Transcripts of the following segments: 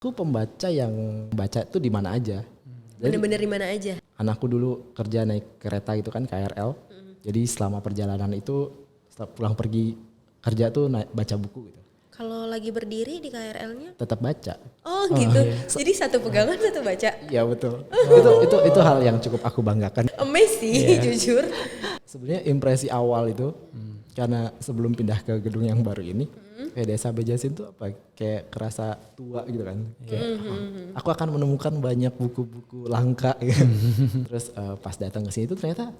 Aku pembaca yang baca tuh di mana aja. Jadi Bener-bener di mana aja? anakku dulu kerja naik kereta gitu kan KRL. Jadi selama perjalanan itu setelah pulang pergi kerja tuh baca buku gitu. Kalau lagi berdiri di KRL-nya? Tetap baca. Oh gitu. Jadi satu pegangan satu baca. Iya betul. Itu hal yang cukup aku banggakan. Amazing jujur. Sebenarnya impresi awal itu karena sebelum pindah ke gedung yang baru ini, kayak Desa Bejasin tuh apa kayak kerasa tua gitu kan. Kayak aku akan menemukan banyak buku-buku langka gitu. Terus pas datang ke sini tuh ternyata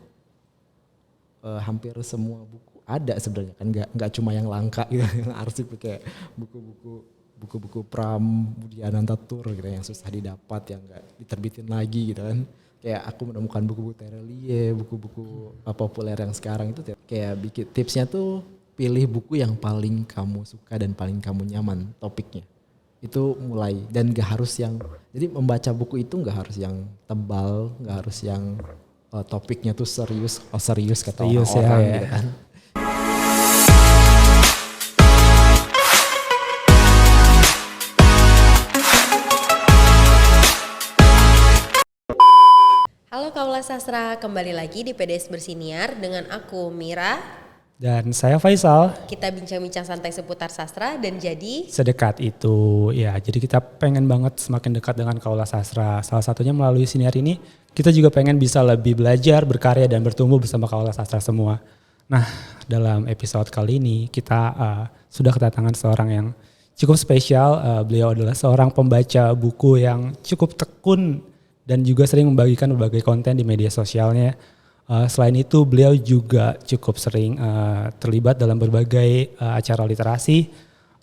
hampir semua buku ada sebenarnya kan, nggak cuma yang langka gitu, yang arsip kayak buku-buku Pram, Budi Anantatur gitu yang susah didapat, yang nggak diterbitin lagi gitu kan. Kayak aku menemukan buku-buku Terelie, buku-buku populer yang sekarang itu kayak bikin tipsnya tuh pilih buku yang paling kamu suka dan paling kamu nyaman topiknya. Itu mulai, dan gak harus yang, jadi membaca buku itu gak harus yang tebal, gak harus yang topiknya tuh serius kata orang-orang gitu kan. Halo Kaula Sastra, kembali lagi di PDS Bersiniar dengan aku Mira. Dan saya Faisal. Kita bincang-bincang santai seputar sastra dan jadi Sedekat itu ya, jadi kita pengen banget semakin dekat dengan Kaula Sastra. Salah satunya melalui siniar ini kita juga pengen bisa lebih belajar, berkarya dan bertumbuh bersama Kaula Sastra semua. Nah, dalam episode kali ini kita sudah kedatangan seorang yang cukup spesial. Beliau adalah seorang pembaca buku yang cukup tekun dan juga sering membagikan berbagai konten di media sosialnya. Selain itu beliau juga cukup sering terlibat dalam berbagai acara literasi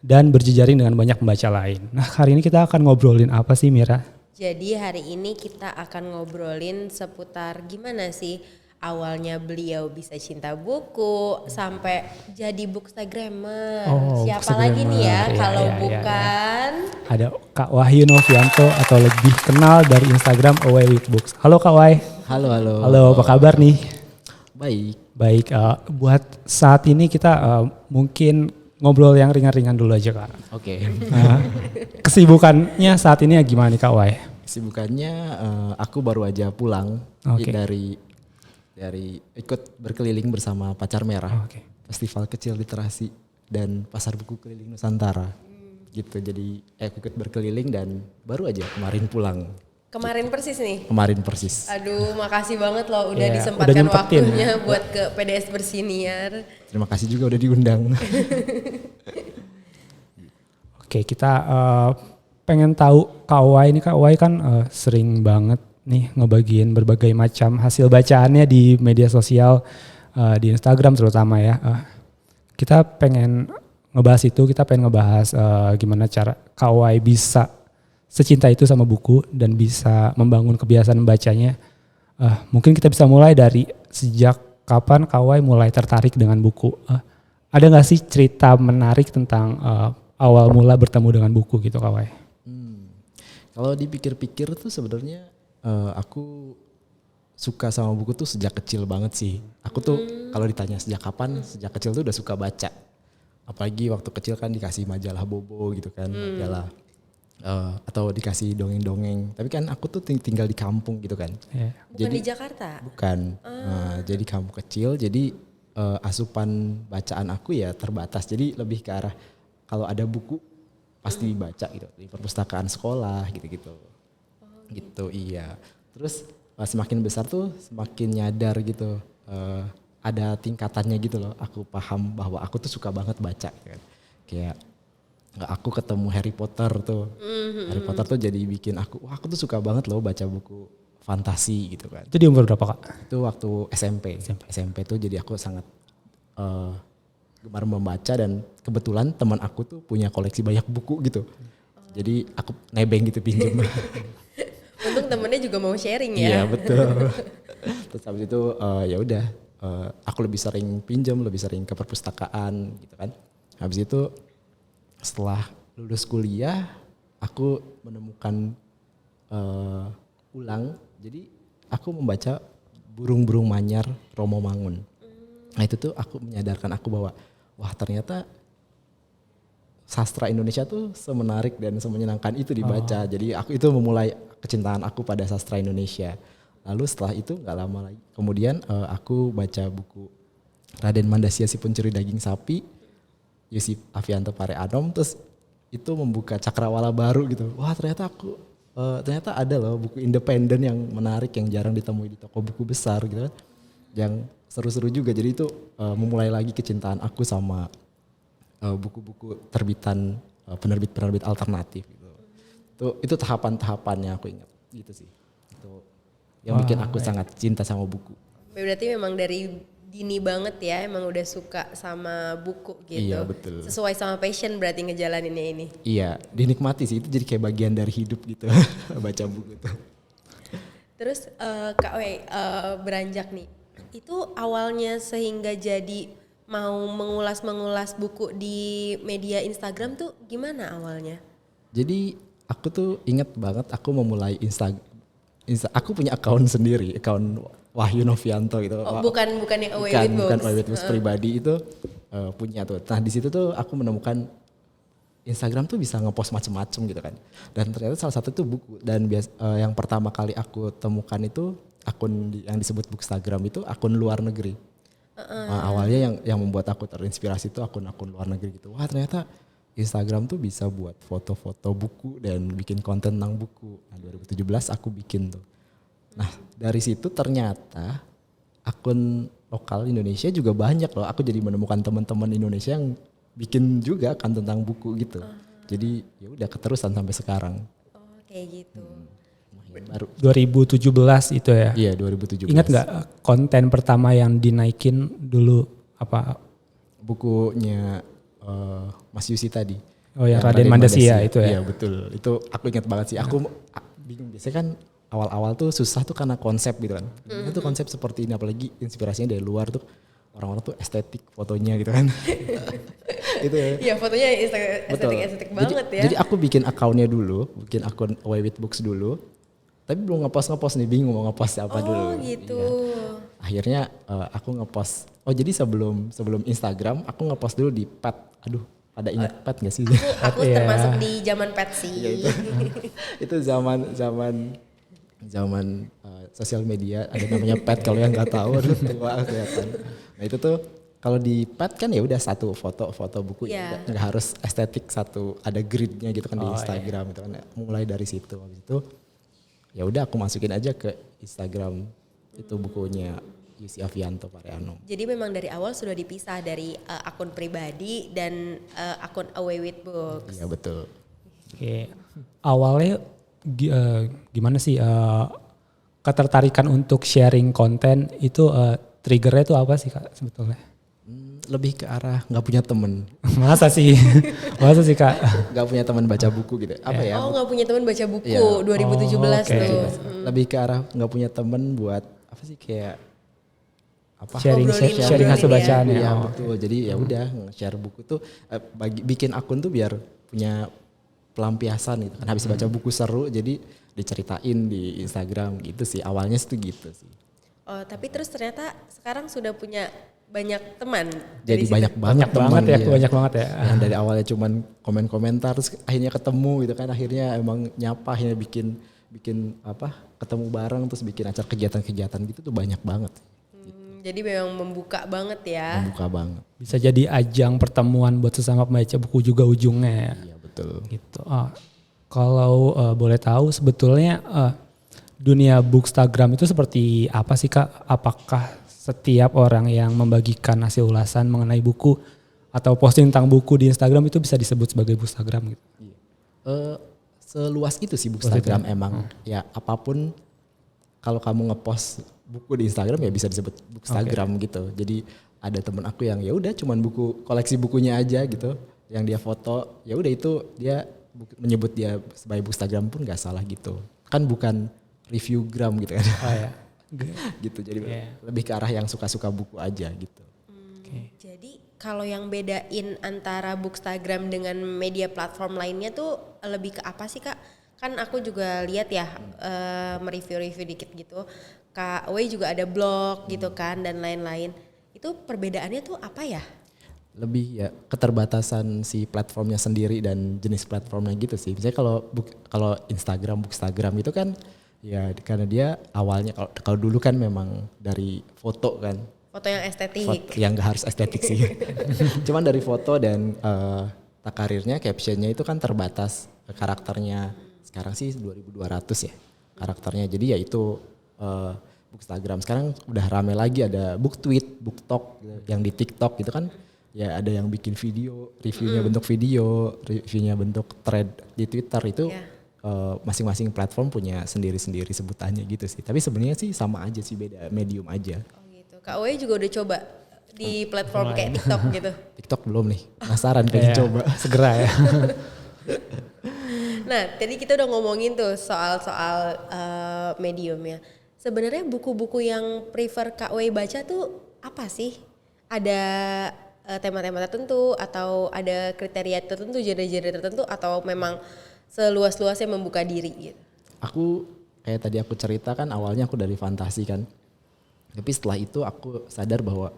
dan berjejaring dengan banyak pembaca lain. Nah, hari ini kita akan ngobrolin apa sih, Mira? Jadi hari ini kita akan ngobrolin seputar gimana sih awalnya beliau bisa cinta buku sampai jadi bookstagrammer. Siapa lagi nih ya kalau bukan Ada Kak Wahyu Novianto atau lebih kenal dari Instagram Away with Books. Halo Kak Wahyu. Halo. Halo, apa kabar nih? Baik. Buat saat ini kita mungkin ngobrol yang ringan-ringan dulu aja Kak. Oke. Kesibukannya saat ini gimana nih Kak Wahyu? Kesibukannya aku baru aja pulang dari ikut berkeliling bersama Pacar Merah, festival kecil literasi dan pasar buku keliling Nusantara, gitu. Jadi aku ikut berkeliling dan baru aja kemarin pulang. kemarin persis nih. Kemarin persis. Aduh, makasih banget loh udah Iya, disempatkan udah nyempetin. waktunya buat ke PDS Bersiniar. Terima kasih juga udah diundang. Oke, kita pengen tahu Kak Wahyu ini. Kak Wahyu kan sering banget nih ngebagiin berbagai macam hasil bacaannya di media sosial, di Instagram terutama ya. Kita pengen ngebahas itu, kita pengen ngebahas gimana cara Kak Wahyu bisa secinta itu sama buku dan bisa membangun kebiasaan membacanya. Mungkin kita bisa mulai dari sejak kapan Kak Wahyu mulai tertarik dengan buku. Ada gak sih cerita menarik tentang awal mula bertemu dengan buku gitu Kak Wahyu? Kalau dipikir-pikir tuh sebenarnya aku suka sama buku tuh sejak kecil banget sih. Aku tuh kalau ditanya sejak kapan, sejak kecil tuh udah suka baca. Apalagi waktu kecil kan dikasih majalah Bobo gitu kan, majalah atau dikasih dongeng-dongeng. Tapi kan aku tuh tinggal di kampung gitu kan. Bukan Jadi, di Jakarta? Bukan. Jadi kampung kecil, jadi asupan bacaan aku ya terbatas. Jadi lebih ke arah kalau ada buku pasti dibaca gitu di perpustakaan sekolah gitu-gitu. Gitu iya. Terus semakin besar tuh semakin nyadar gitu. Ada tingkatannya gitu loh. Aku paham bahwa aku tuh suka banget baca kan. Kayak aku ketemu Harry Potter tuh. Harry Potter tuh jadi bikin aku, wah aku tuh suka banget loh baca buku fantasi gitu kan. Itu di umur berapa Kak? Itu waktu SMP tuh jadi aku sangat gemar membaca dan kebetulan teman aku tuh punya koleksi banyak buku gitu. Jadi aku nebeng gitu pinjem. Untung temennya juga mau sharing ya. Iya betul. Terus habis itu ya udah aku lebih sering pinjam, lebih sering ke perpustakaan gitu kan. Habis itu setelah lulus kuliah aku menemukan ulang. Jadi aku membaca Burung-Burung Manyar Romo Mangun. Nah itu tuh aku menyadarkan aku bahwa wah ternyata sastra Indonesia tuh semenarik dan semenyenangkan itu dibaca. Jadi aku itu memulai kecintaan aku pada sastra Indonesia. Lalu setelah itu nggak lama lagi, kemudian aku baca buku Raden Mandasya si Pencuri Daging Sapi, Yusuf Afianto Pare Anom, terus itu membuka cakrawala baru gitu. Wah ternyata ada loh buku independen yang menarik yang jarang ditemui di toko buku besar gitu kan. Yang seru-seru juga. Jadi itu memulai lagi kecintaan aku sama buku-buku terbitan penerbit-penerbit alternatif gitu. Itu tahapan-tahapannya aku ingat gitu sih. Itu yang bikin aku sangat cinta sama buku. Berarti memang dari dini banget ya, emang udah suka sama buku gitu. Iya betul. Sesuai sama passion berarti ngejalaninnya ini. Iya, dinikmati sih, itu jadi kayak bagian dari hidup gitu baca buku itu. Terus Kak Wei beranjak nih, itu awalnya sehingga jadi mau mengulas buku di media Instagram tuh gimana awalnya? Jadi aku tuh ingat banget aku memulai aku punya akun sendiri, akun Wahyu Novianto gitu. Oh, bukan yang Away with Books. Bukan Away with Books pribadi itu punya tuh. Nah di situ tuh aku menemukan Instagram tuh bisa ngepost macem-macem gitu kan. Dan ternyata salah satu tuh buku. Dan yang pertama kali aku temukan itu akun yang disebut Bookstagram itu akun luar negeri. Nah, awalnya yang membuat aku terinspirasi itu akun-akun luar negeri gitu. Wah ternyata Instagram tuh bisa buat foto-foto buku dan bikin konten tentang buku. Nah 2017 aku bikin tuh. Nah dari situ ternyata akun lokal Indonesia juga banyak loh. Aku jadi menemukan teman-teman Indonesia yang bikin juga kan tentang buku gitu. Jadi ya udah keterusan sampai sekarang. Oh kayak gitu. Baru 2017 itu ya? Iya 2017. Ingat nggak konten pertama yang dinaikin dulu apa? Bukunya Mas Yusi tadi. Oh ya Raden Mandasya itu ya? Iya betul. Itu aku ingat banget sih. Aku bingung biasanya kan awal-awal tuh susah tuh karena konsep gitu kan. Itu konsep seperti ini apalagi inspirasinya dari luar tuh. Orang-orang tuh estetik fotonya gitu kan. Itu ya. Iya fotonya estetik banget ya. Jadi aku bikin akunnya dulu, bikin akun Away with Books dulu. Tapi belum ngepost nih, bingung mau ngepost apa dulu. Oh gitu. Iya. Akhirnya aku ngepost. Oh jadi sebelum Instagram aku ngepost dulu di Pet. Aduh, pada ingat Pet nggak sih? Aku termasuk di zaman Pet sih. Iya, itu zaman sosial media ada namanya Pet kalau yang nggak tahu aduh tua kelihatan. Nah itu tuh kalau di Pet kan ya udah satu foto buku ya nggak harus estetik satu ada gridnya gitu kan di Instagram gitu kan. Mulai dari situ habis itu ya udah aku masukin aja ke Instagram itu bukunya Yusuf Afianto Pare Anom. Jadi memang dari awal sudah dipisah dari akun pribadi dan akun Away with Books. Iya betul. Oke. Awalnya gimana sih ketertarikan untuk sharing konten itu triggernya itu apa sih Kak sebetulnya? Lebih ke arah nggak punya temen. Masa sih Kak? Nggak punya teman baca buku gitu. Apa ya? Oh nggak punya teman baca buku Iya. 2017 okay. tuh. Lebih ke arah nggak punya temen buat apa sih kayak apa? Sharing hasil bacaannya. Iya betul. Jadi ya udah share buku tuh bikin akun tuh biar punya pelampiasan gitu kan. Habis baca buku seru jadi diceritain di Instagram gitu sih. Awalnya tuh gitu sih. Oh tapi terus ternyata sekarang sudah punya banyak teman. Jadi banyak Banyak banget ya, banyak banget ya. Yang dari awalnya cuman komen-komentar terus akhirnya ketemu gitu kan. Akhirnya emang nyapa akhirnya bikin apa ketemu bareng terus bikin acara kegiatan-kegiatan gitu tuh banyak banget. Jadi memang membuka banget ya. Membuka banget. Bisa jadi ajang pertemuan buat sesama pembaca buku juga ujungnya ya. Iya betul. Gitu. Kalau boleh tahu sebetulnya dunia Bookstagram itu seperti apa sih Kak? Apakah setiap orang yang membagikan hasil ulasan mengenai buku atau posting tentang buku di Instagram itu bisa disebut sebagai Bookstagram gitu? Iya. Seluas itu sih Bookstagram emang. Ya apapun kalau kamu ngepost buku di Instagram ya bisa disebut Bookstagram gitu. Jadi ada temen aku yang ya udah cuman buku koleksi bukunya aja gitu yang dia foto. Ya udah itu dia menyebut dia sebagai Bookstagram pun nggak salah gitu. Kan bukan reviewgram gitu kan. Oh ya. Gitu jadi lebih ke arah yang suka-suka buku aja gitu. Jadi kalau yang bedain antara Bookstagram dengan media platform lainnya tuh lebih ke apa sih Kak? Kan aku juga lihat ya mereview-review dikit gitu. Kak Wei juga ada blog gitu kan dan lain-lain. Itu perbedaannya tuh apa ya? Lebih ya keterbatasan si platformnya sendiri dan jenis platformnya gitu sih. Misalnya kalau Bookstagram itu kan ya karena dia awalnya kalau dulu kan memang dari foto kan. Foto yang estetik. Foto yang gak harus estetik sih. Cuman dari foto dan karirnya, captionnya itu kan terbatas karakternya. Sekarang sih 2.200 ya karakternya. Jadi ya itu Bookstagram. Sekarang udah rame lagi ada BookTweet, BookTok yang di TikTok gitu kan. Ya ada yang bikin video, reviewnya bentuk video, reviewnya bentuk thread di Twitter itu masing-masing platform punya sendiri-sendiri sebutannya gitu sih. Tapi sebenarnya sih sama aja sih, beda medium aja. Oh gitu. Kak Owe juga udah coba di platform kayak TikTok gitu? TikTok belum nih, penasaran pengen coba. Segera ya. Nah tadi kita udah ngomongin tuh soal mediumnya. Sebenarnya buku-buku yang prefer Kak Owe baca tuh apa sih? Ada tema-tema tertentu atau ada kriteria tertentu, genre-genre tertentu atau memang seluas-luasnya membuka diri gitu? Aku kayak tadi aku cerita kan awalnya aku dari fantasi kan. Tapi setelah itu aku sadar bahwa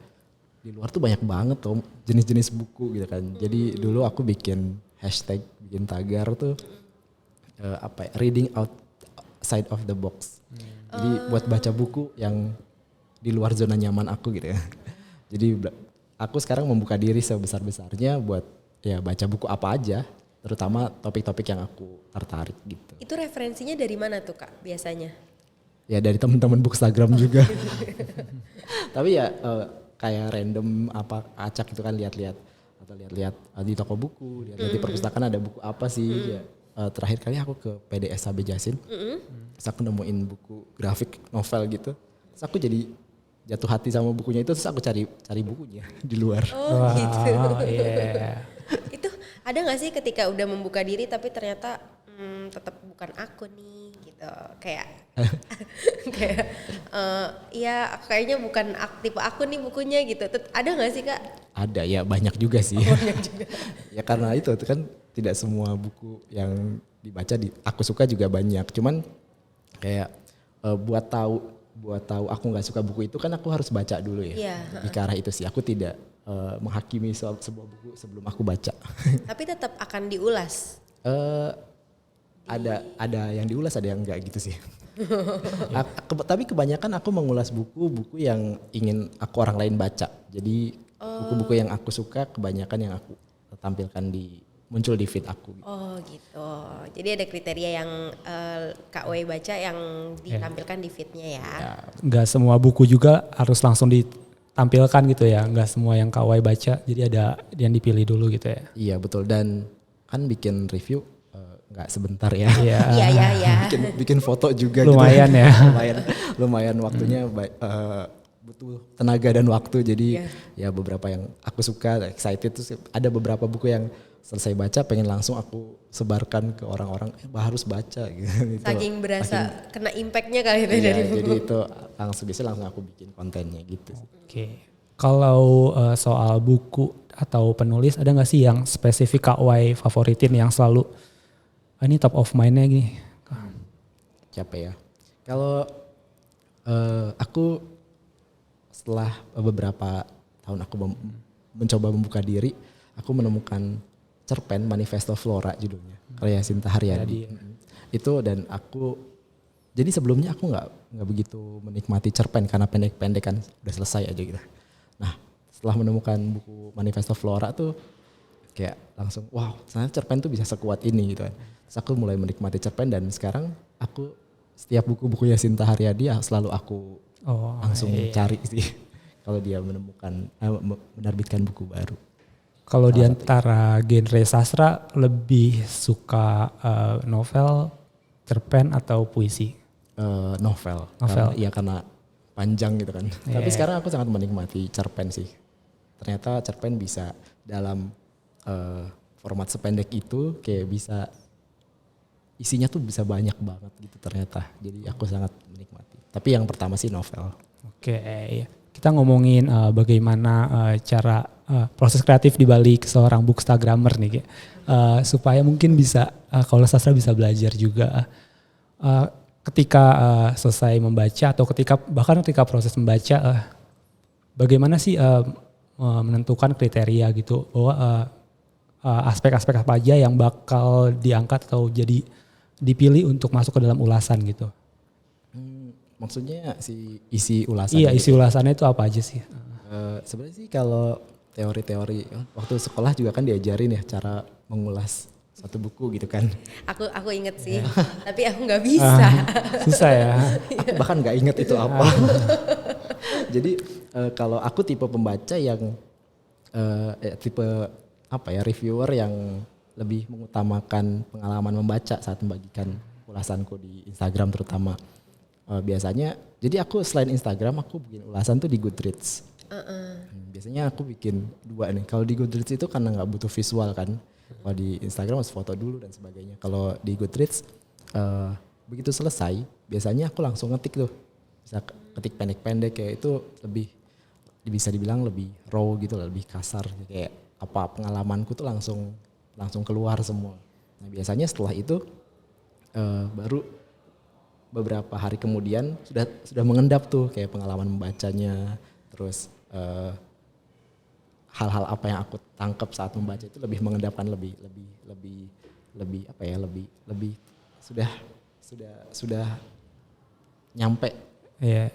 di luar tuh banyak banget tuh jenis-jenis buku gitu kan. Jadi dulu aku bikin hashtag, bikin tagar tuh reading outside of the box. Jadi buat baca buku yang di luar zona nyaman aku gitu ya. Jadi aku sekarang membuka diri sebesar-besarnya buat ya baca buku apa aja, terutama topik-topik yang aku tertarik gitu. Itu referensinya dari mana tuh Kak biasanya? Ya dari teman-teman Bookstagram juga. Tapi ya kayak random acak gitu kan lihat-lihat atau lihat-lihat di toko buku, lihat-lihat di perpustakaan ada buku apa sih ya. Terakhir kali aku ke PDSAB Jasin, terus aku nemuin buku grafik novel gitu, terus aku jadi jatuh hati sama bukunya itu, terus aku cari bukunya di luar. Oh gitu. Yeah. Itu ada gak sih ketika udah membuka diri tapi ternyata tetap bukan aku nih gitu, kayak ya kayaknya bukan tipe aku nih bukunya gitu. Ada gak sih Kak? Ada ya, banyak juga sih. Banyak juga. Ya karena itu kan tidak semua buku yang dibaca aku suka juga banyak. Cuman kayak buat tahu aku nggak suka buku itu kan aku harus baca dulu ya. Iya. Di ke arah itu sih. Aku tidak menghakimi sebuah buku sebelum aku baca. Tapi tetap akan diulas. Ada yang diulas, ada yang enggak gitu sih. Tapi kebanyakan aku mengulas buku-buku yang ingin orang lain baca. Jadi buku-buku yang aku suka kebanyakan yang aku tampilkan muncul di feed aku. Gitu. Oh gitu. Jadi ada kriteria yang Kak Owe baca yang ditampilkan di feednya ya. Nggak semua buku juga harus langsung ditampilkan gitu ya. Nggak semua yang Kak Owe baca. Jadi ada yang dipilih dulu gitu ya. Iya betul, dan kan bikin review nggak sebentar ya. Iya. bikin foto juga. Lumayan gitu. Ya. lumayan waktunya butuh tenaga dan waktu. Jadi ya beberapa yang aku suka, excited, terus ada beberapa buku yang selesai baca pengen langsung aku sebarkan ke orang-orang, harus baca gitu. Saking berasa kena impactnya kali itu dari buku. Jadi itu langsung aku bikin kontennya gitu. Oke. Kalau soal buku atau penulis, ada nggak sih yang spesifik Kak Owe favoritin yang selalu ini top of mind-nya gini? Siapa ya? Kalau aku setelah beberapa tahun aku mencoba membuka diri, aku menemukan cerpen Manifesto Flora judulnya, karya Sinta Haryadi. Itu dan jadi sebelumnya aku nggak begitu menikmati cerpen karena pendek-pendek kan udah selesai aja gitu. Nah setelah menemukan buku Manifesto Flora tuh kayak langsung wow, ternyata cerpen tuh bisa sekuat ini gitu kan. Terus aku mulai menikmati cerpen dan sekarang aku setiap buku-bukunya Sinta Haryadi selalu aku langsung cari sih kalau dia menerbitkan buku baru. Kalau di antara genre sastra lebih suka novel, cerpen atau puisi? Novel. Karena panjang gitu kan. Tapi sekarang aku sangat menikmati cerpen sih. Ternyata cerpen bisa dalam format sependek itu kayak bisa isinya tuh bisa banyak banget gitu ternyata. Jadi aku sangat menikmati. Tapi yang pertama sih novel. Oke, kita ngomongin bagaimana cara proses kreatif di balik seorang bookstagrammer nih, supaya mungkin bisa kalau sastra bisa belajar juga. Ketika selesai membaca atau bahkan ketika proses membaca, bagaimana sih menentukan kriteria gitu bahwa aspek-aspek apa aja yang bakal diangkat atau jadi dipilih untuk masuk ke dalam ulasan gitu. Maksudnya si isi ulasan. Iya, isi ulasannya itu apa aja sih? Sebenarnya sih kalau teori-teori waktu sekolah juga kan diajarin ya cara mengulas satu buku gitu kan. Aku inget sih, tapi aku nggak bisa. Susah ya. Aku bahkan nggak inget itu apa. Jadi kalau aku tipe pembaca yang tipe apa ya, reviewer yang lebih mengutamakan pengalaman membaca saat membagikan ulasanku di Instagram terutama. Biasanya, jadi aku selain Instagram aku bikin ulasan tuh di Goodreads. Biasanya aku bikin 2 nih. Kalau di Goodreads itu karena nggak butuh visual kan. Kalau di Instagram harus foto dulu dan sebagainya. Kalau di Goodreads begitu selesai, biasanya aku langsung ngetik tuh. Bisa ketik pendek-pendek kayak itu lebih bisa dibilang lebih raw gitu, lebih kasar. Kayak apa pengalamanku tuh langsung keluar semua. Nah biasanya setelah itu baru beberapa hari kemudian sudah mengendap tuh kayak pengalaman membacanya, terus hal-hal apa yang aku tangkap saat membaca itu lebih mengendapkan, lebih apa ya, lebih sudah nyampe.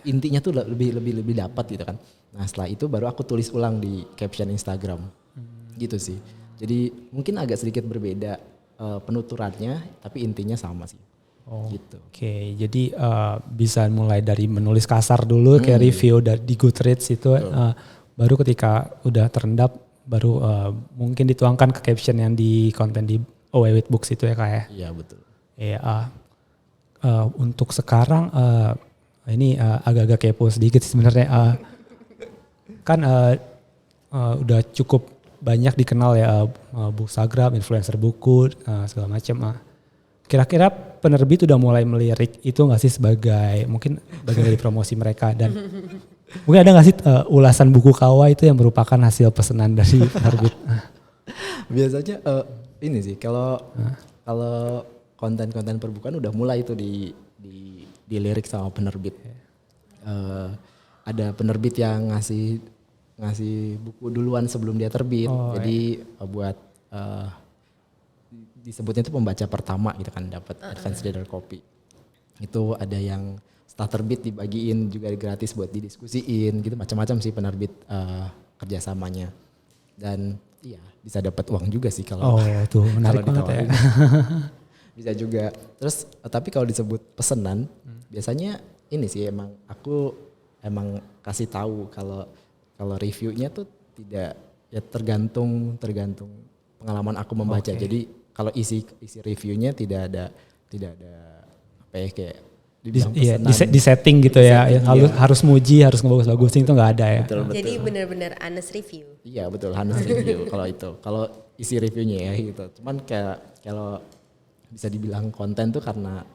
Intinya tuh lebih dapat gitu kan. Nah setelah itu baru aku tulis ulang di caption Instagram gitu sih. Jadi mungkin agak sedikit berbeda penuturannya, tapi intinya sama sih. Gitu. Oke, jadi bisa mulai dari menulis kasar dulu kayak review di Goodreads itu, baru ketika udah terendap baru mungkin dituangkan ke caption yang di konten di Away with Books itu ya Kak ya. Iya betul. Iya. Untuk sekarang ini agak-agak kepo sedikit sebenarnya. Kan udah cukup banyak dikenal ya Bookstagram, influencer buku segala macam. Kira-kira penerbit udah mulai melirik itu nggak sih sebagai mungkin bagian dari promosi mereka, dan mungkin ada nggak sih ulasan buku KW itu yang merupakan hasil pesanan dari penerbit? Biasanya ini sih kalau konten-konten perbukaan udah mulai itu dilirik sama penerbit. Ada penerbit yang ngasih buku duluan sebelum dia terbit. Jadi buat disebutnya itu pembaca pertama gitu kan, dapat advance reader copy. Itu ada yang setelah terbit dibagiin juga gratis buat didiskusiin gitu, macam-macam sih penerbit kerjasamanya. Dan iya bisa dapat uang juga sih kalau itu menarik banget ya. Bisa juga. Terus tapi kalau disebut pesanan biasanya ini sih aku kasih tahu kalau reviewnya tuh tidak ya, tergantung pengalaman aku membaca. Jadi kalau isi reviewnya tidak ada apa ya, kayak di setting gitu ya. Harus muji, harus ngebagus-bagusin itu nggak ada ya. Betul. Jadi benar-benar honest review. Iya betul, honest review kalau itu. Kalau isi reviewnya ya gitu. Cuman kayak kalau bisa dibilang konten tuh karena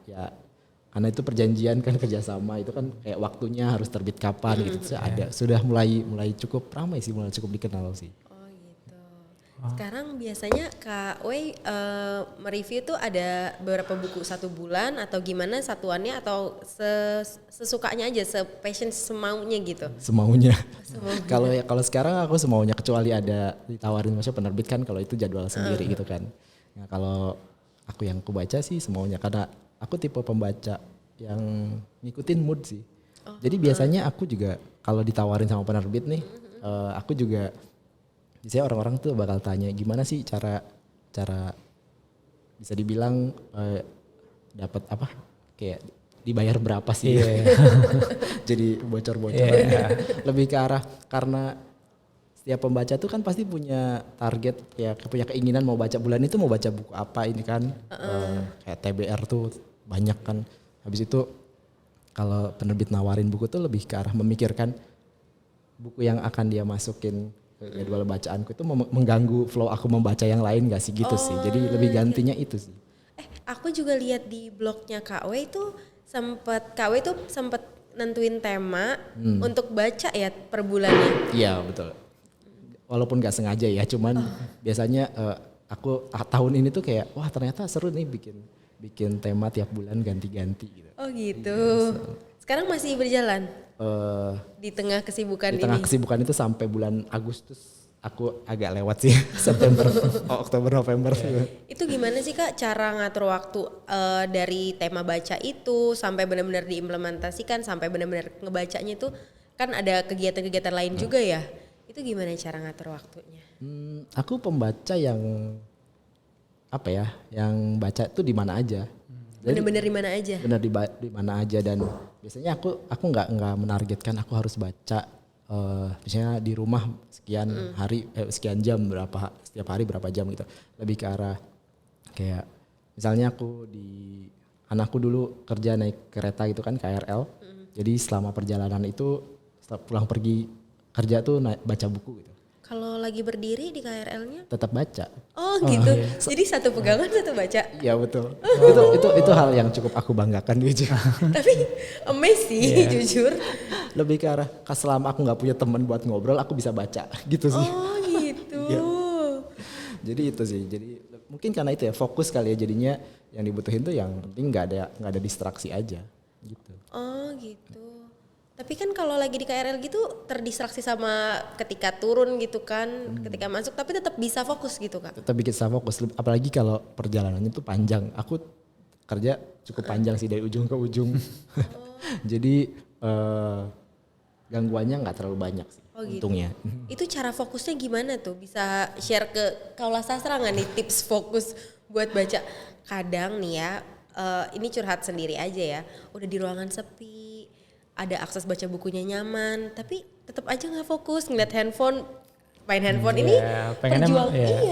itu perjanjian kan, kerjasama itu kan kayak waktunya harus terbit kapan gitu. Sudah mulai cukup ramai sih, mulai cukup dikenal sih. Sekarang biasanya Kak Wei mereview tuh ada beberapa buku 1 bulan atau gimana satuannya, atau sesukanya aja, sepassion semaunya gitu? Semaunya. Kalau sekarang aku semaunya, kecuali ada ditawarin maksudnya penerbit kan, kalau itu jadwal sendiri gitu kan. Nah, kalau aku yang baca sih semaunya, karena aku tipe pembaca yang ngikutin mood sih. Jadi biasanya aku juga kalau ditawarin sama penerbit nih, aku juga biasanya orang-orang tuh bakal tanya gimana sih cara bisa dibilang dapat apa, kayak dibayar berapa sih. Jadi bocor-bocoran. Lebih ke arah karena setiap pembaca tuh kan pasti punya target, ya punya keinginan mau baca bulan itu mau baca buku apa ini kan. Kayak TBR tuh banyak kan. Habis itu kalau penerbit nawarin buku tuh lebih ke arah memikirkan buku yang akan dia masukin jadwal bacaanku itu mengganggu flow aku membaca yang lain gak sih gitu sih. Jadi lebih gantinya itu sih. Aku juga lihat di blognya Kak Wei tuh Kak Wei tuh sempat nentuin tema untuk baca ya per bulannya. Iya betul. Walaupun gak sengaja ya, cuman biasanya aku tahun ini tuh kayak wah ternyata seru nih bikin tema tiap bulan ganti-ganti gitu. Oh gitu. Sekarang masih berjalan Eh, di tengah kesibukan di tengah ini. kesibukan itu sampai bulan Agustus aku agak lewat sih. September, Oktober, November. Itu gimana sih Kak cara ngatur waktu dari tema baca itu sampai benar-benar diimplementasikan sampai benar-benar ngebacanya itu kan ada kegiatan-kegiatan lain juga ya. Itu gimana cara ngatur waktunya? Aku pembaca yang apa ya, yang baca itu di mana aja. Bener-bener di mana aja? Benar di mana aja, dan biasanya aku nggak menargetkan aku harus baca misalnya di rumah sekian hari sekian jam berapa setiap hari berapa jam gitu. Lebih ke arah kayak misalnya anakku dulu kerja naik kereta gitu kan, KRL. Jadi selama perjalanan itu setelah pulang pergi kerja tuh baca buku gitu. Kalau lagi berdiri di KRL-nya? Tetap baca. Oh gitu. Jadi satu pegangan satu baca. Iya betul. Itu hal yang cukup aku banggakan gitu. Tapi amazed sih jujur. Lebih ke arah selama aku nggak punya teman buat ngobrol aku bisa baca gitu sih. Oh gitu. Jadi itu sih. Jadi mungkin karena itu ya fokus kali ya, jadinya yang dibutuhin tuh yang penting nggak ada distraksi aja gitu. Oh gitu. Tapi kan kalau lagi di KRL gitu terdistraksi sama ketika turun gitu kan, ketika masuk tapi tetap bisa fokus gitu Kak. Tetap bikin saya fokus, apalagi kalau perjalanannya tuh panjang. Aku kerja cukup panjang sih dari ujung ke ujung. Jadi gangguannya nggak terlalu banyak sih. Oh gitu. Untungnya. Itu cara fokusnya gimana tuh? Bisa share ke Kaula Sastra nggak nih tips fokus buat baca? Kadang nih ya, ini curhat sendiri aja ya. Udah di ruangan sepi, ada akses baca bukunya nyaman, tapi tetap aja nggak fokus ngeliat handphone, main handphone. Ini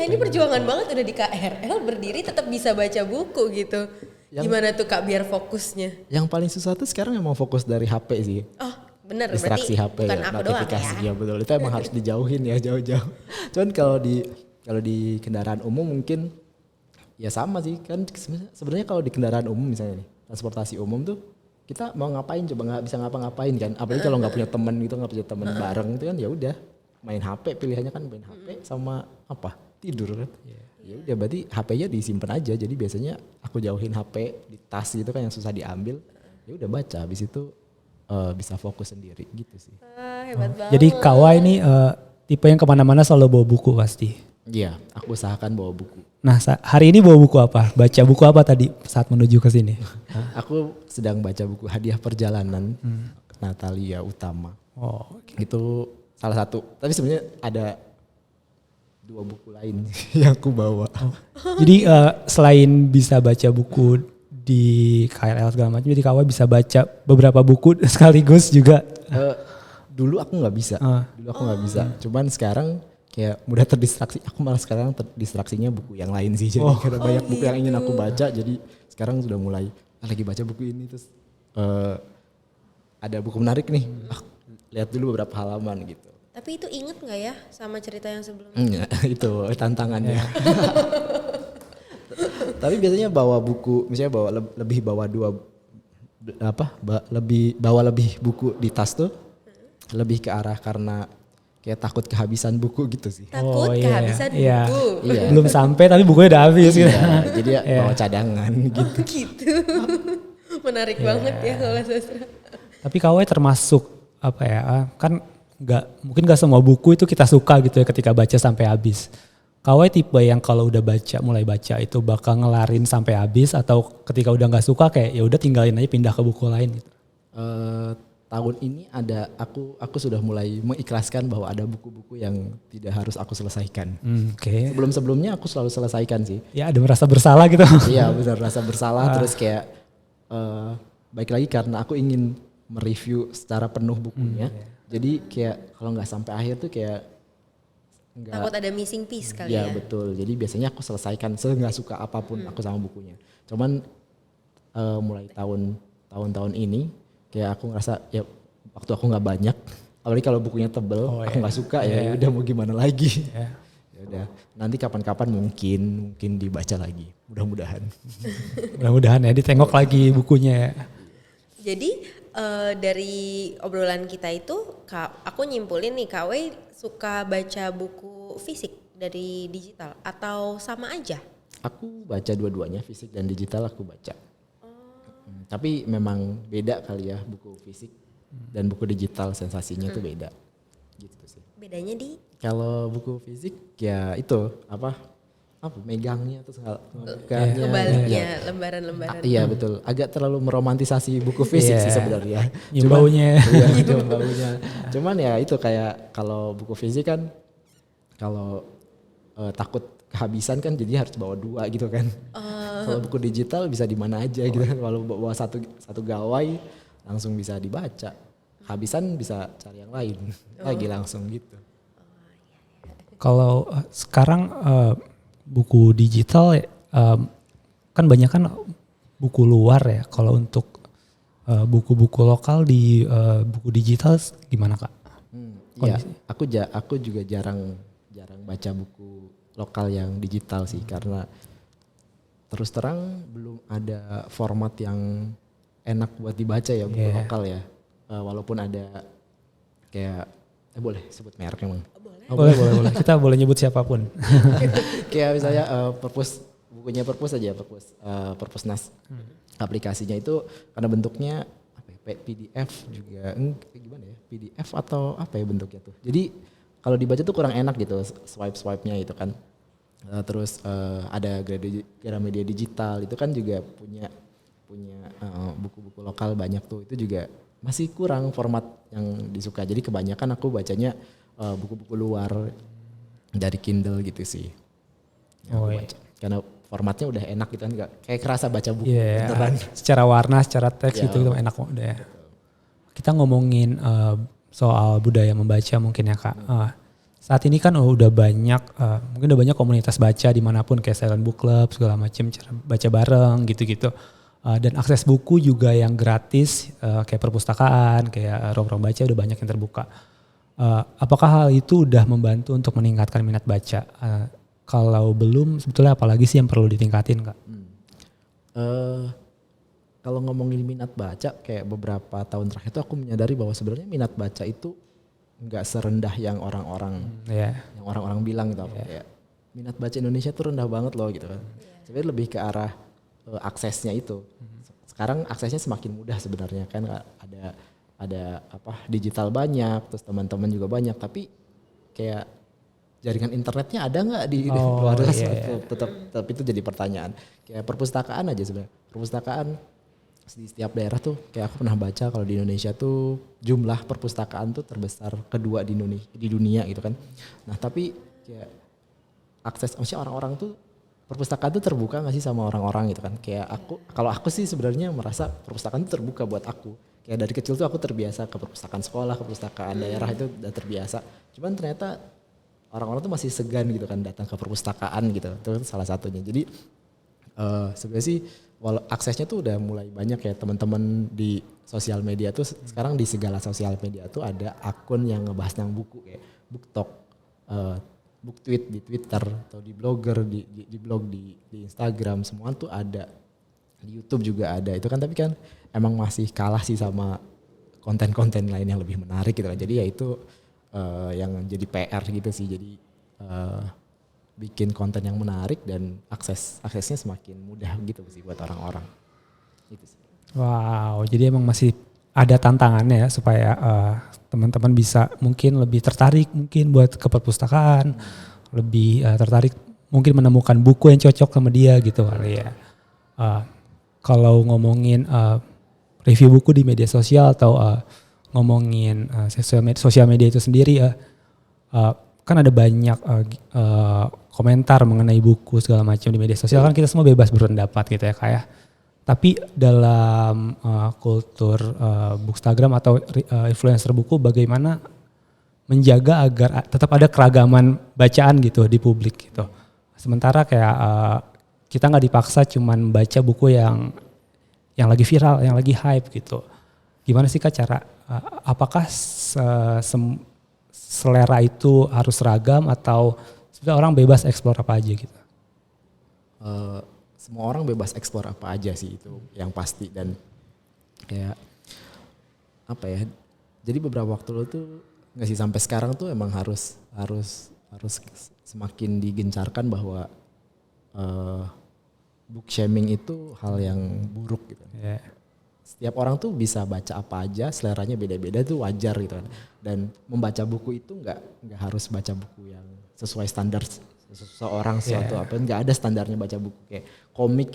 ini perjuangan banget udah di KRL berdiri tetap bisa baca buku gitu. Gimana tuh Kak biar fokusnya? Yang paling susah tuh sekarang emang fokus dari HP sih. Oh bener, Distraksi berarti HP bukan ya, aku doang notifikasi ya. ya betul. Itu emang harus dijauhin ya jauh-jauh. Cuman kalau di kendaraan umum mungkin ya sama sih kan, sebenarnya kalau di kendaraan umum misalnya nih, transportasi umum tuh kita mau ngapain coba nggak bisa ngapa-ngapain kan, apalagi kalau nggak punya teman gitu, nggak punya teman bareng itu kan ya udah main HP, pilihannya kan main HP sama apa tidur kan. Ya udah berarti HP-nya disimpan aja, jadi biasanya aku jauhin HP di tas gitu kan yang susah diambil, ya udah baca habis itu bisa fokus sendiri gitu sih. Hebat banget. Jadi Kawa ini tipe yang kemana-mana selalu bawa buku pasti. Iya, aku usahakan bawa buku. Nah hari ini bawa buku apa? Baca buku apa tadi saat menuju ke sini? Aku sedang baca buku Hadiah Perjalanan Natalia Utama. Oh, Itu salah satu. Tapi sebenarnya ada 2 buku lain yang aku bawa. Jadi selain bisa baca buku di KRL segala macam, jadi Kawa bisa baca beberapa buku sekaligus juga. Dulu aku nggak bisa. Cuman sekarang kayak mudah terdistraksi. Aku malah sekarang terdistraksinya buku yang lain sih. Jadi karena banyak buku yang ingin aku baca, jadi sekarang sudah mulai lagi baca buku ini terus ada buku menarik nih. Lihat dulu beberapa halaman gitu. Tapi itu inget nggak ya sama cerita yang sebelumnya? Enggak, itu tantangannya. Tapi biasanya bawa buku, misalnya lebih bawa lebih buku di tas tuh lebih ke arah karena kayak takut kehabisan buku gitu sih. Takut kehabisan buku. Iya. Belum sampai tapi bukunya udah habis gitu. Jadi ya bawa cadangan gitu. Gitu. Menarik banget ya kalau sastra. Tapi Kawa termasuk apa ya? Kan mungkin nggak semua buku itu kita suka gitu ya ketika baca sampai habis. Kawai tipe yang kalau udah mulai baca itu bakal ngelarin sampai habis, atau ketika udah nggak suka kayak ya udah tinggalin aja pindah ke buku lain gitu. Tahun ini aku sudah mulai mengikhlaskan bahwa ada buku-buku yang tidak harus aku selesaikan. Oke. Sebelumnya aku selalu selesaikan sih. Ya ada merasa bersalah gitu. Iya benar, rasa bersalah terus kayak baik lagi karena aku ingin mereview secara penuh bukunya. Jadi kayak kalau nggak sampai akhir tuh kayak takut ada missing piece kali ya. Iya betul. Jadi biasanya aku selesaikan nggak suka apapun aku sama bukunya. Cuman mulai tahun-tahun ini kayak aku ngerasa ya waktu aku nggak banyak. Apalagi kalau bukunya tebel, aku nggak suka ya udah mau gimana lagi. Ya udah. Nanti kapan-kapan mungkin dibaca lagi. Mudah-mudahan. Mudah-mudahan ya ditengok lagi bukunya ya. Jadi dari obrolan kita itu, aku nyimpulin nih KW suka baca buku fisik dari digital atau sama aja? Aku baca dua-duanya, fisik dan digital aku baca. Tapi memang beda kali ya buku fisik dan buku digital, sensasinya tuh beda gitu sih. Bedanya di Kalau buku fisik ya itu apa megangnya terus ngegangnya. kebaliknya, lembaran-lembaran. Iya betul, agak terlalu meromantisasi buku fisik sih sebenarnya. Nyium baunya. Iya, nyium baunya. Cuman ya itu kayak kalau buku fisik kan kalau takut kehabisan kan jadi harus bawa 2 gitu kan. Kalau buku digital bisa di mana aja gitu kan. Kalau bawa satu gawai langsung bisa dibaca. Habisan bisa cari yang lain lagi langsung gitu. Kalau sekarang buku digital kan banyak kan buku luar ya. Kalau untuk buku-buku lokal di buku digital gimana Kak? Iya, aku juga jarang baca buku lokal yang digital sih karena terus terang belum ada format yang enak buat dibaca ya buku lokal ya. Walaupun ada kayak boleh sebut merek emang. Boleh. Kita boleh nyebut siapapun. Kayak misalnya bukunya Perpus aja, Perpusnas. Aplikasinya itu karena bentuknya apa ya, PDF juga gimana ya? PDF atau apa ya bentuknya tuh. Jadi kalau dibaca tuh kurang enak gitu swipe-nya itu kan. Terus ada Gramedia Digital itu kan juga punya buku-buku lokal banyak tuh. Itu juga masih kurang format yang disuka. Jadi kebanyakan aku bacanya buku-buku luar dari Kindle gitu sih. Baca. Karena formatnya udah enak gitu kan, kayak kerasa baca buku beneran. Secara warna, secara teks gitu enak udah. Kita ngomongin soal budaya membaca mungkin ya Kak. Saat ini kan udah banyak, mungkin udah banyak komunitas baca dimanapun kayak Silent Book Club segala macam, cara baca bareng gitu-gitu. Dan akses buku juga yang gratis kayak perpustakaan, kayak ruang-ruang baca udah banyak yang terbuka. Apakah hal itu udah membantu untuk meningkatkan minat baca? Kalau belum, sebetulnya apalagi sih yang perlu ditingkatin Kak? Kalau ngomongin minat baca, kayak beberapa tahun terakhir itu aku menyadari bahwa sebenarnya minat baca itu nggak serendah yang orang-orang bilang gitu. Kayak minat baca Indonesia tuh rendah banget loh gitu kan. Sebenarnya lebih ke arah aksesnya itu. Sekarang aksesnya semakin mudah sebenarnya kan, ada digital banyak, terus teman-teman juga banyak, tapi kayak jaringan internetnya ada nggak di keluarga? Tetap itu jadi pertanyaan. Kayak perpustakaan aja sebenarnya. Perpustakaan di setiap daerah tuh kayak aku pernah baca kalau di Indonesia tuh jumlah perpustakaan tuh terbesar kedua di dunia gitu kan. Nah tapi kayak maksudnya orang-orang tuh perpustakaan tuh terbuka nggak sih sama orang-orang gitu kan. Kayak kalau aku sih sebenarnya merasa perpustakaan tuh terbuka buat aku. Kayak dari kecil tuh aku terbiasa ke perpustakaan sekolah, ke perpustakaan daerah itu udah terbiasa. Cuman ternyata orang-orang tuh masih segan gitu kan datang ke perpustakaan gitu. Itu salah satunya. Jadi sebenarnya sih aksesnya tuh udah mulai banyak ya, teman-teman di sosial media tuh sekarang di segala sosial media tuh ada akun yang ngebahas tentang buku kayak BookTok, BookTweet di Twitter atau di blogger di blog di Instagram, semua tuh ada, di YouTube juga ada itu kan, tapi kan emang masih kalah sih sama konten-konten lain yang lebih menarik gitu kan. Jadi ya itu yang jadi PR gitu sih, jadi bikin konten yang menarik dan aksesnya semakin mudah gitu sih buat orang-orang. Gitu sih. Wow, jadi emang masih ada tantangannya ya supaya teman-teman bisa mungkin lebih tertarik mungkin buat ke perpustakaan, lebih tertarik mungkin menemukan buku yang cocok sama dia gitu kali ya. Kalau ngomongin review buku di media sosial atau ngomongin sosial media itu sendiri kan ada banyak komentar mengenai buku segala macam di media sosial, kan kita semua bebas berpendapat gitu ya kayak. Tapi dalam kultur Bookstagram atau influencer buku, bagaimana menjaga agar tetap ada keragaman bacaan gitu di publik gitu. Sementara kayak kita nggak dipaksa cuman baca buku yang lagi viral, yang lagi hype gitu. Gimana sih Kak cara, apakah selera itu harus seragam atau sebenarnya orang bebas eksplor apa aja gitu? Semua orang bebas eksplor apa aja sih, itu yang pasti. Dan kayak apa ya, jadi beberapa waktu lalu tuh nggak sih, sampai sekarang tuh emang harus semakin digencarkan bahwa book shaming itu hal yang buruk gitu. setiap orang tuh bisa baca apa aja, seleranya beda-beda tuh wajar gitu kan. Dan membaca buku itu nggak harus baca buku yang sesuai standar seseorang suatu apa, nggak ada standarnya baca buku. Kayak komik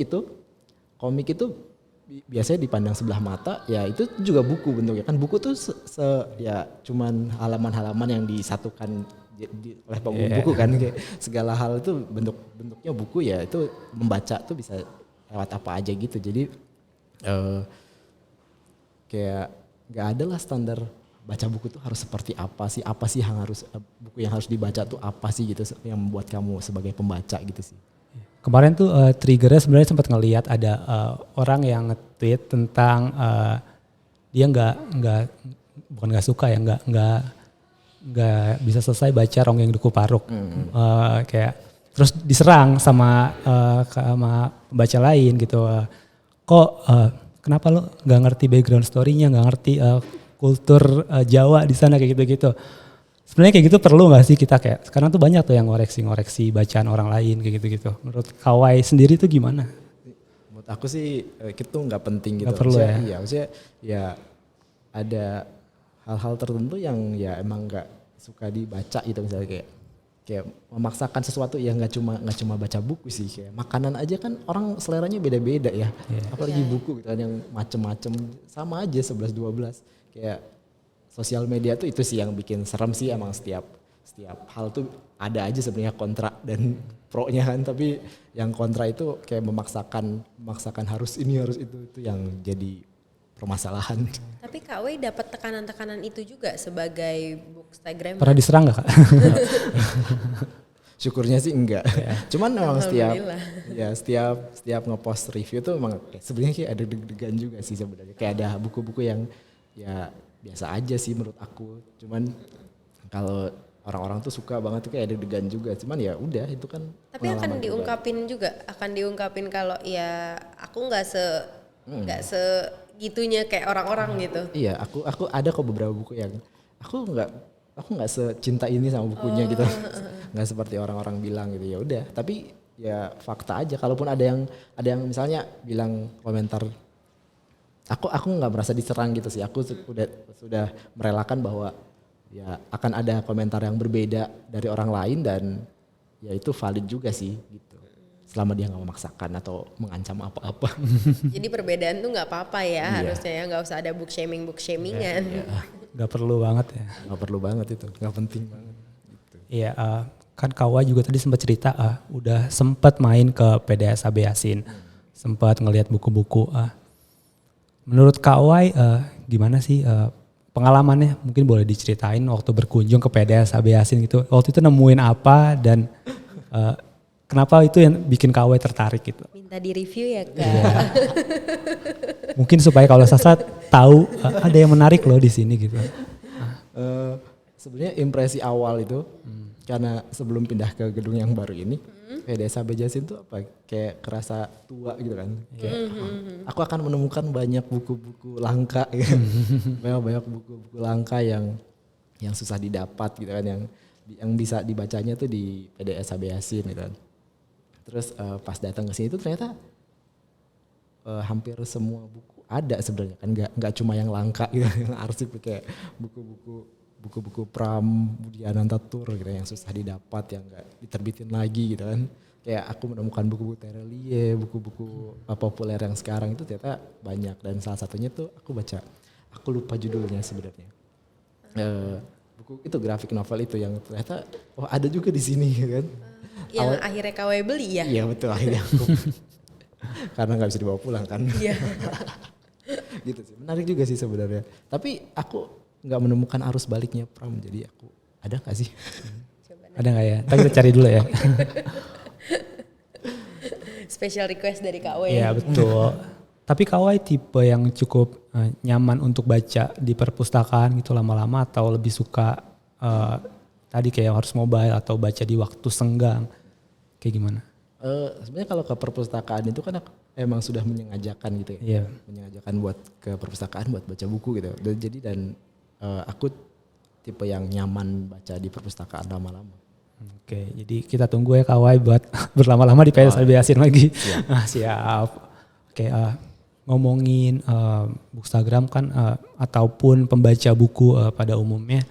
itu biasanya dipandang sebelah mata, ya itu juga buku bentuknya kan. Buku tuh ya cuman halaman-halaman yang disatukan oleh pembungkus buku kan, kayak segala hal itu bentuknya buku, ya itu membaca tuh bisa lewat apa aja gitu. Jadi kayak nggak ada lah standar baca buku tuh harus seperti apa sih yang harus buku yang harus dibaca tuh apa sih gitu yang membuat kamu sebagai pembaca gitu sih. Kemarin tuh triggernya sebenarnya sempat ngelihat ada orang yang nge-tweet tentang dia bukan nggak suka ya, nggak bisa selesai baca Ronggeng Duku Paruk. Kayak terus diserang sama pembaca lain gitu. Kenapa lo nggak ngerti background story-nya, nggak ngerti kultur Jawa di sana kayak gitu-gitu. Sebenarnya kayak gitu perlu nggak sih kita, kayak sekarang tuh banyak tuh yang ngoreksi bacaan orang lain kayak gitu-gitu. Menurut Kawai sendiri tuh gimana? Menurut aku sih itu nggak penting gitu. Nggak perlu ya? Iya, maksudnya ya ada hal-hal tertentu yang ya emang nggak suka dibaca gitu, misalnya kayak memaksakan sesuatu yang nggak cuma baca buku sih, kayak makanan aja kan orang seleranya beda-beda ya, apalagi buku gitu kan yang macem-macem, sama aja 11-12. Kayak sosial media tuh itu sih yang bikin serem sih, emang setiap hal tuh ada aja sebenarnya kontra dan pro-nya kan, tapi yang kontra itu kayak memaksakan harus ini harus itu yang jadi permasalahan. Tapi Kak Wei dapat tekanan-tekanan itu juga sebagai bookstagrammer. Pernah diserang gak Kak? Syukurnya sih enggak. Cuman memang setiap ngepost review tuh emang sebenarnya kayak ada deg-degan juga sih sebenarnya. Kayak ada buku-buku yang ya biasa aja sih menurut aku. Cuman kalau orang-orang tuh suka banget tuh kayak ada deg-degan juga. Cuman ya udah itu kan. Tapi akan diungkapin kalau ya aku nggak segitunya kayak orang-orang gitu. Iya, aku ada kok beberapa buku yang aku nggak secinta ini sama bukunya gitu. Nggak seperti orang-orang bilang gitu. Ya udah, tapi ya fakta aja. Kalaupun ada yang misalnya bilang komentar, aku nggak merasa diserang gitu sih. Aku sudah merelakan bahwa ya akan ada komentar yang berbeda dari orang lain, dan ya itu valid juga sih gitu. Selama dia nggak memaksakan atau mengancam apa-apa. Jadi perbedaan tuh nggak apa-apa ya, harusnya ya, nggak usah ada book shamingan. Nggak perlu banget ya. Nggak perlu banget itu, nggak penting banget. Gitu. Iya, kan Kawa juga tadi sempat cerita udah sempat main ke PDSAB Yasin, sempat ngelihat buku-buku. Menurut Kawai gimana sih pengalamannya? Mungkin boleh diceritain waktu berkunjung ke PDSAB Yasin gitu. Waktu itu nemuin apa dan kenapa itu yang bikin Kawai tertarik gitu? Minta di review ya Kak. Iya. Mungkin supaya kalau Sastra tahu ada yang menarik loh di sini gitu. Sebenarnya impresi awal itu karena sebelum pindah ke gedung yang baru ini, PDSAB Yasin tuh apa kayak kerasa tua gitu kan. Kayak aku akan menemukan banyak buku-buku langka gitu. banyak buku-buku langka yang susah didapat gitu kan, yang bisa dibacanya tuh di PDSAB Yasin gitu kan. Terus pas datang ke sini tuh ternyata hampir semua buku ada sebenarnya kan, nggak cuma yang langka gitu, yang arsip kayak buku-buku Pram, Budi Anantatur gitu yang susah didapat, yang nggak diterbitin lagi gitu kan. Kayak aku menemukan buku-buku Terelie, buku-buku populer yang sekarang itu ternyata banyak, dan salah satunya tuh aku lupa judulnya sebenarnya. Buku itu grafik novel itu yang ternyata ada juga di sini kan. Yang akhirnya Kawai beli ya? Iya betul, akhirnya aku karena nggak bisa dibawa pulang kan. Iya. Gitu sih, menarik juga sih sebenarnya. Tapi aku nggak menemukan arus baliknya Pram, jadi aku ada nggak sih? Ada nggak ya? Kita cari dulu ya. Special request dari Kawai. Iya betul. Tapi Kawai tipe yang cukup nyaman untuk baca di perpustakaan gitu lama-lama, atau lebih suka tadi kayak harus mobile atau baca di waktu senggang, kayak gimana? Sebenarnya kalau ke perpustakaan itu kan emang sudah menyengajakan gitu ya. Yeah. Menyengajakan buat ke perpustakaan buat baca buku gitu. Dan aku tipe yang nyaman baca di perpustakaan lama-lama. Oke, jadi kita tunggu ya Kawai buat berlama-lama di PDSAB Yasin lagi. Siap. Siap. Oke, ngomongin Bookstagram kan ataupun pembaca buku pada umumnya,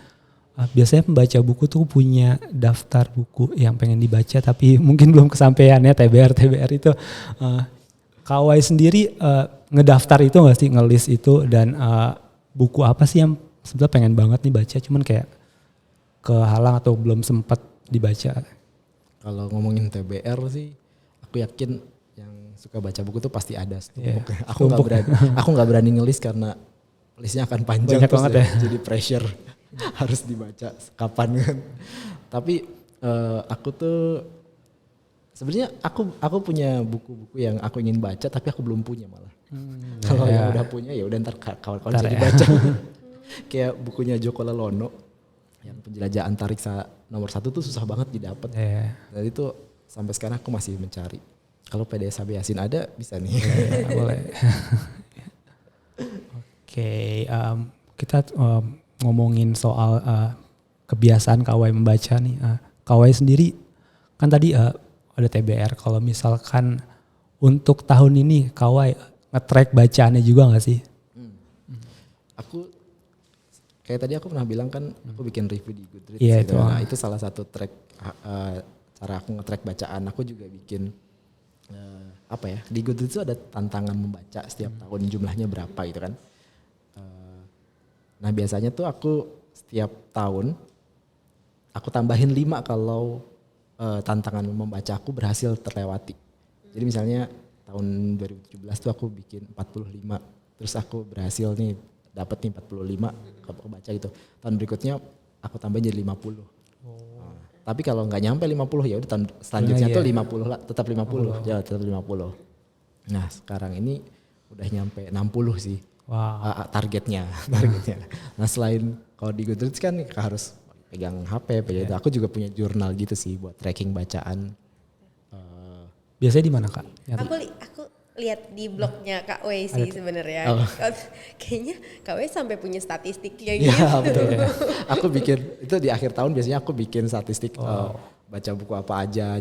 biasanya pembaca buku tuh punya daftar buku yang pengen dibaca tapi mungkin belum kesampaian ya, TBR itu. Kawai sendiri ngedaftar itu nggak sih, ngelis itu, dan buku apa sih yang sebenarnya pengen banget nih baca cuman kayak kehalang atau belum sempat dibaca? Kalau ngomongin TBR sih, aku yakin yang suka baca buku tuh pasti ada setumpuk. Aku nggak berani ngelis karena listnya akan panjang. Banyak banget ya. Jadi pressure harus dibaca kapan kan. Tapi aku tuh sebenarnya aku punya buku-buku yang aku ingin baca tapi aku belum punya malah. Kalau yang udah punya ya udah ntar kawan-kawan bisa dibaca. Kayak bukunya Joko Lelono yang Penjelajah Antariksa nomor 1 tuh susah banget didapat. Dan itu sampai sekarang aku masih mencari. Kalau PDS HB Yasin ada bisa nih. Boleh. Oke, kita ngomongin soal kebiasaan Kawai membaca nih. Kawai sendiri kan tadi ada TBR. Kalau misalkan untuk tahun ini Kawai nge-track bacaannya juga gak sih? Aku kayak tadi aku pernah bilang kan aku bikin review di Goodreads. Iya, gitu. Nah, itu salah satu track cara aku nge-track bacaan. Aku juga bikin di Goodreads itu ada tantangan membaca setiap tahun, jumlahnya berapa gitu kan. Nah biasanya tuh aku setiap tahun aku tambahin 5 kalau tantangan membaca aku berhasil terlewati. Jadi misalnya tahun 2017 tuh aku bikin 45, terus aku berhasil nih dapat nih 45 aku baca gitu. Tahun berikutnya aku tambahin jadi 50. Tapi kalau nggak nyampe 50 ya udah tahun selanjutnya tuh 50 lah, tetap 50. Ya tetap 50. Nah sekarang ini udah nyampe 60 sih. Wow. Targetnya. Nah selain kalau di Goodreads kan harus pegang HP, itu. Aku juga punya jurnal gitu sih buat tracking bacaan. Biasanya di mana Kak? Aku lihat di blognya Kak Wei sih sebenarnya. Kayaknya Kak Wei sampai punya statistiknya gitu. Ya betul. Aku bikin itu di akhir tahun biasanya aku bikin statistik baca buku apa aja,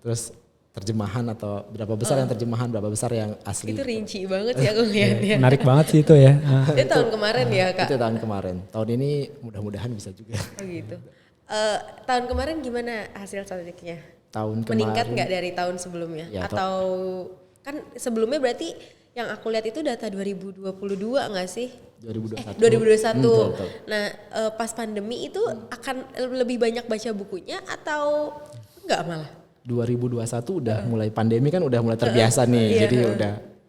terus terjemahan atau berapa besar yang terjemahan, berapa besar yang asli. Itu rinci banget ya aku lihatnya. Menarik banget sih itu ya. Itu tahun kemarin ya Kak? Itu tahun kemarin. Tahun ini mudah-mudahan bisa juga. Oh gitu. Tahun kemarin gimana hasil statistiknya? Tahun kemarin. Meningkat nggak dari tahun sebelumnya? Ya, atau kan sebelumnya berarti yang aku lihat itu data 2022 nggak sih? 2021. 2021. Betul. Nah pas pandemi itu akan lebih banyak baca bukunya atau enggak malah? 2021 udah mulai pandemi kan udah mulai terbiasa nih. Jadi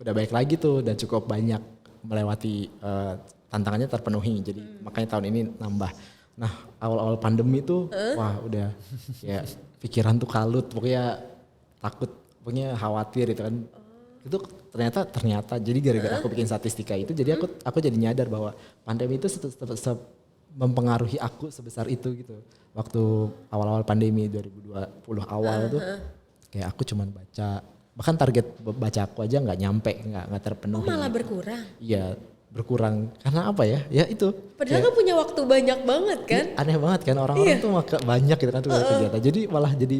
udah baik lagi tuh, udah cukup banyak melewati tantangannya terpenuhi. Jadi makanya tahun ini nambah. Nah, awal-awal pandemi tuh wah udah ya pikiran tuh kalut, pokoknya takut, pokoknya khawatir gitu kan. Itu ternyata jadi gara-gara aku bikin statistika itu jadi aku jadi nyadar bahwa pandemi itu mempengaruhi aku sebesar itu gitu. Waktu awal-awal pandemi 2020 awal tuh kayak aku cuman baca, bahkan target baca aku aja nggak nyampe, nggak terpenuhi. Malah berkurang? Iya berkurang karena apa ya? Ya itu. Padahal kan punya waktu banyak banget kan? Aneh banget kan orang-orang tuh banyak gitu kan tuh kegiatan. Jadi malah jadi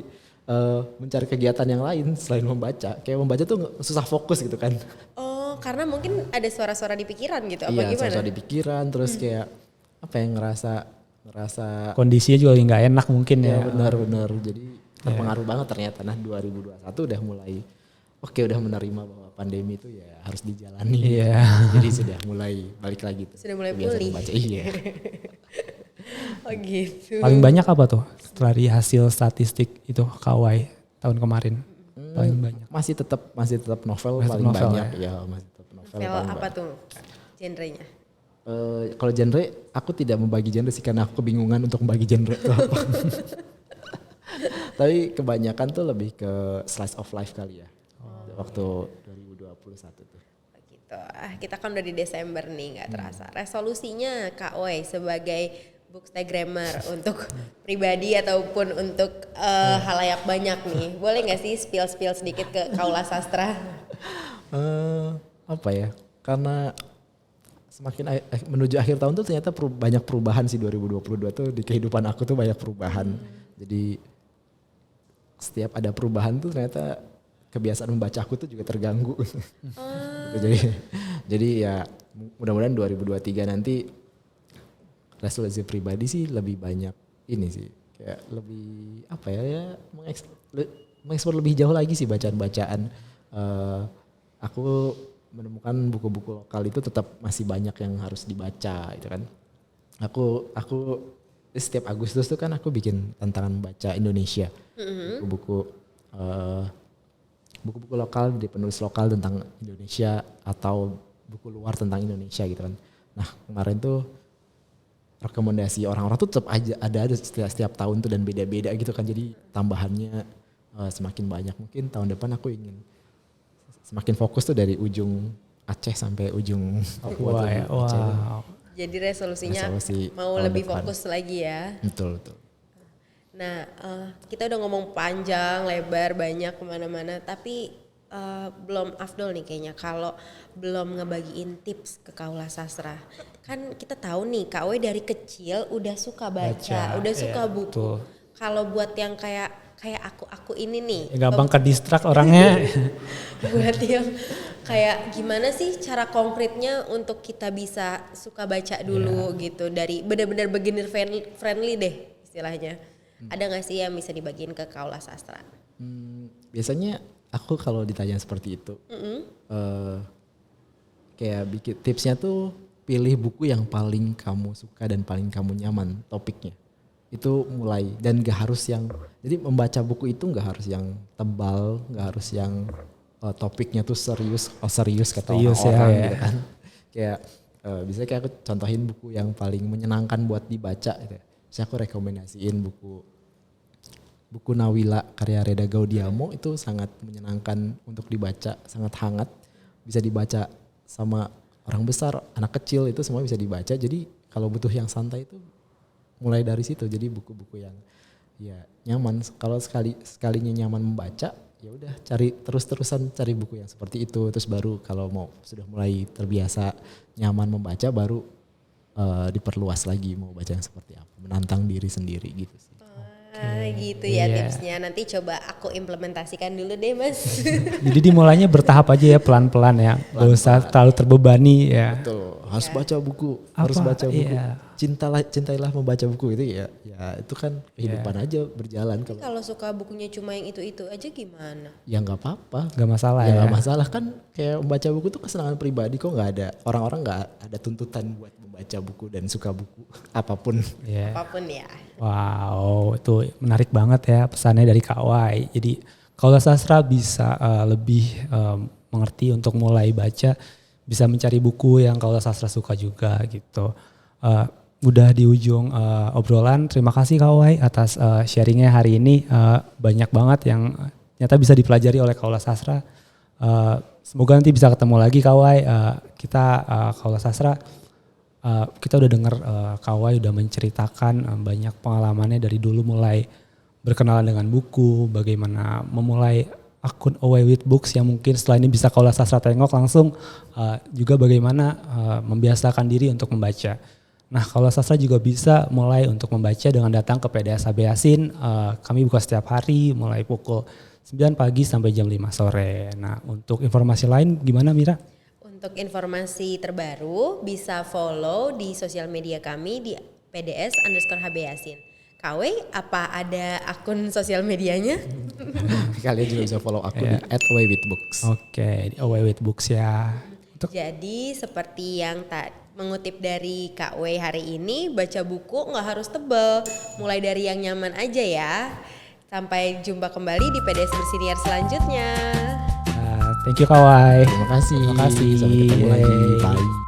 mencari kegiatan yang lain selain membaca. Kayak membaca tuh susah fokus gitu kan. Oh karena mungkin ada suara-suara di pikiran gitu apa iya, gimana? suara di pikiran terus kayak apa ya ngerasa kondisinya juga nggak enak mungkin ya. Benar. Jadi terpengaruh banget ternyata. Nah 2021 udah mulai udah menerima bahwa pandemi itu ya harus dijalani. Iya. Jadi sudah mulai balik lagi tuh. Sudah mulai pulih. Iya. Oh gitu. Paling banyak apa tuh dari hasil statistik itu Kawai tahun kemarin? Paling banyak. Masih tetap novel Masih paling novel banyak ya. Masih tetap novel. Novel apa tuh genrenya? Kalau genre aku tidak membagi genre sih karena aku kebingungan untuk membagi genre itu apa. Tapi kebanyakan tuh lebih ke slice of life kali ya. Waktu 2021 tuh. Gitu. Kita kan udah di Desember nih nggak terasa. Resolusinya Kak Wei sebagai bookstagrammer untuk pribadi ataupun untuk halayak banyak nih. Boleh nggak sih spill sedikit ke Kaula Sastra? Apa ya? Karena semakin menuju akhir tahun tuh ternyata banyak perubahan sih 2022 tuh di kehidupan aku tuh banyak perubahan. Jadi setiap ada perubahan tuh ternyata kebiasaan membaca aku tuh juga terganggu. Jadi ya mudah-mudahan 2023 nanti resolusi pribadi sih lebih banyak ini sih, kayak lebih apa ya mengeksplor lebih jauh lagi sih bacaan-bacaan. Aku menemukan buku-buku lokal itu tetap masih banyak yang harus dibaca gitu kan. Aku setiap Agustus tuh kan aku bikin tantangan baca Indonesia, buku-buku lokal dari penulis lokal tentang Indonesia atau buku luar tentang Indonesia gitu kan. Nah kemarin tuh rekomendasi orang-orang tuh tetap aja ada setiap tahun tuh dan beda-beda gitu kan. Jadi tambahannya semakin banyak. Mungkin tahun depan aku ingin semakin fokus tuh dari ujung Aceh sampai ujung Papua. Wow. Jadi resolusi mau lebih depan. Fokus lagi ya. Betul. Nah kita udah ngomong panjang, lebar, banyak kemana-mana. Tapi belum afdol nih kayaknya kalau belum ngebagiin tips ke kaula sastra. Kan kita tahu nih Kak W dari kecil udah suka baca udah suka buku. Kalau buat yang kayak aku ini nih. Gampang ke distract orangnya. Buat yang kayak gimana sih cara konkretnya untuk kita bisa suka baca dulu gitu. Dari benar-benar beginner friendly deh istilahnya. Ada gak sih yang bisa dibagiin ke kaula sastra? Biasanya aku kalau ditanya seperti itu. Kayak bikin tipsnya tuh pilih buku yang paling kamu suka dan paling kamu nyaman topiknya. Itu mulai dan gak harus yang, jadi membaca buku itu gak harus yang tebal, gak harus yang topiknya tuh serius kata orang-orang gitu kan. Kayak biasanya kayak aku contohin buku yang paling menyenangkan buat dibaca gitu. Misalnya aku rekomendasiin buku Nawila karya Reda Gaudiamo, itu sangat menyenangkan untuk dibaca, sangat hangat, bisa dibaca sama orang besar, anak kecil itu semua bisa dibaca. Jadi kalau butuh yang santai itu mulai dari situ. Jadi buku-buku yang ya nyaman. Kalau sekalinya nyaman membaca, ya udah terus-terusan cari buku yang seperti itu. Terus baru kalau sudah mulai terbiasa nyaman membaca, baru diperluas lagi mau baca yang seperti apa, menantang diri sendiri gitu sih. Gitu ya tipsnya. Nanti coba aku implementasikan dulu deh Mas. Jadi dimulainya bertahap aja ya, pelan-pelan ya. Gak usah terlalu terbebani ya. Betul, harus baca buku, harus baca buku. Cintailah membaca buku itu ya itu kan kehidupan aja berjalan. Kalau suka bukunya cuma yang itu aja gimana? Ya nggak apa-apa. Nggak masalah ya. Nggak masalah kan, kayak membaca buku tuh kesenangan pribadi kok, nggak ada orang-orang nggak ada tuntutan buat membaca buku dan suka buku apapun. Apapun ya. Wow, itu menarik banget ya pesannya dari Kak Wai. Jadi kaula sastra bisa lebih mengerti untuk mulai baca, bisa mencari buku yang kaula sastra suka juga gitu. Udah di ujung obrolan, terima kasih Kak Wai atas sharingnya hari ini. Banyak banget yang ternyata bisa dipelajari oleh kaula sastra. Semoga nanti bisa ketemu lagi Kak Wai. Kita kaula sastra, kita udah dengar Kak Wai udah menceritakan banyak pengalamannya dari dulu mulai berkenalan dengan buku, bagaimana memulai akun Away with Books yang mungkin setelah ini bisa kaula sastra tengok langsung, juga bagaimana membiasakan diri untuk membaca. Nah, kaula sastra juga bisa mulai untuk membaca dengan datang ke PDS HB Yasin. Kami buka setiap hari mulai pukul 9 pagi sampai jam 5 sore. Nah, untuk informasi lain gimana Mira? Untuk informasi terbaru bisa follow di sosial media kami di PDS_HB Yasin. KW, apa ada akun sosial medianya? Kalian juga bisa follow aku di @away_with_books. Oke, di Away with Books ya. Jadi seperti yang mengutip dari Kak W hari ini, baca buku gak harus tebal, mulai dari yang nyaman aja ya. Sampai jumpa kembali di PDS Bersiniar selanjutnya. Thank you Kak Wai. Terima kasih. Sampai ketemu lagi. Bye.